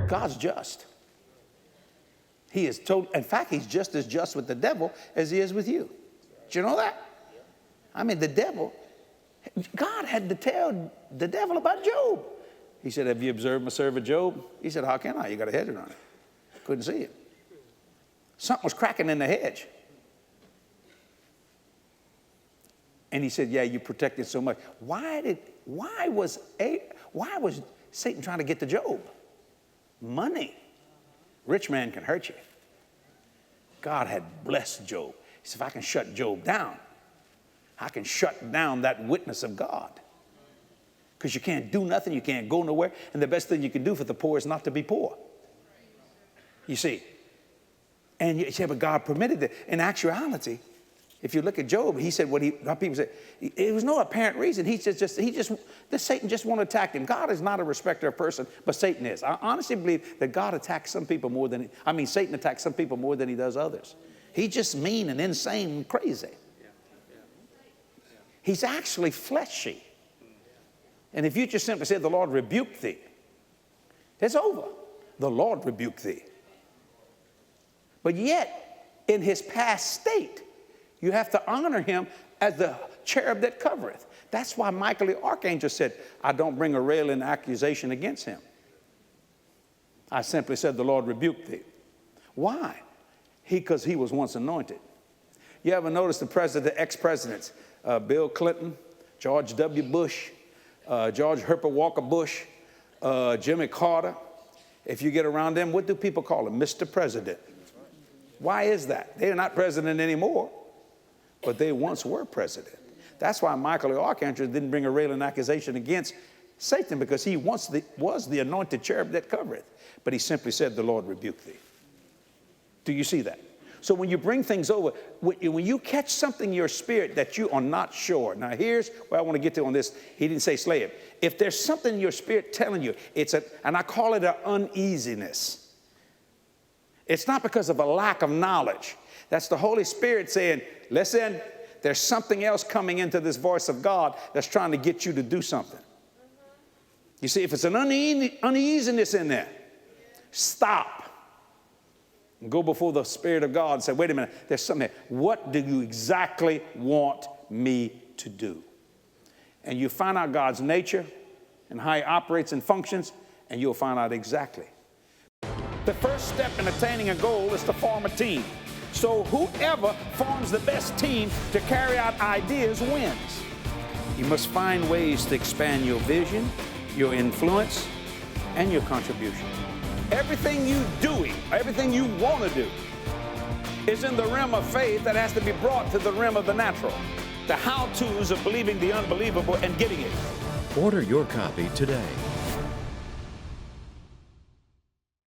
God's just. He is total. In fact, he's just as just with the devil as he is with you. Did you know that? I mean, the devil, God had to tell the devil about Job. He said, have you observed my servant Job? He said, how can I? You got a hedge around it. Couldn't see it. Something was cracking in the hedge. And he said, yeah, you protected so much. Why was Satan trying to get to Job? Money. Rich man can hurt you. God had blessed Job. He said, if I can shut Job down, I can shut down that witness of God. Because you can't do nothing, you can't go nowhere, and the best thing you can do for the poor is not to be poor. You see. And you say, but God permitted it. In actuality, if you look at Job, he said how people say, it was no apparent reason. Satan just wanted to attack him. God is not a respecter of person, but Satan is. I honestly believe that God attacks some people more than, Satan attacks some people more than he does others. He's just mean and insane and crazy. He's actually fleshy. And if you just simply say, the Lord rebuked thee, it's over. The Lord rebuked thee. But yet, in his past state, you have to honor him as the cherub that covereth. That's why Michael the archangel said, I don't bring a railing accusation against him. I simply said, the Lord rebuked thee. Why? Because he was once anointed. You ever notice the ex-presidents, Bill Clinton, George W. Bush, George Herbert Walker Bush, Jimmy Carter? If you get around them, what do people call him? Mr. President. Why is that? They're not president anymore, but they once were president. That's why Michael the archangel didn't bring a railing accusation against Satan, because he once was the anointed cherub that covereth. But he simply said, the Lord rebuked thee. Do you see that? So when you bring things over, when you catch something in your spirit that you are not sure. Now here's where I want to get to on this. He didn't say slave. If there's something in your spirit telling you, and I call it an uneasiness. It's not because of a lack of knowledge. That's the Holy Spirit saying, listen, there's something else coming into this voice of God that's trying to get you to do something. You see, if it's an uneasiness in there, stop. And go before the Spirit of God and say, wait a minute, there's something there. What do you exactly want me to do? And you find out God's nature and how he operates and functions, and you'll find out exactly. The first step in attaining a goal is to form a team. So whoever forms the best team to carry out ideas wins. You must find ways to expand your vision, your influence, and your contribution. Everything you're doing, everything you want to do, is in the realm of faith that has to be brought to the realm of the natural. The how-tos of believing the unbelievable and getting it. Order your copy today.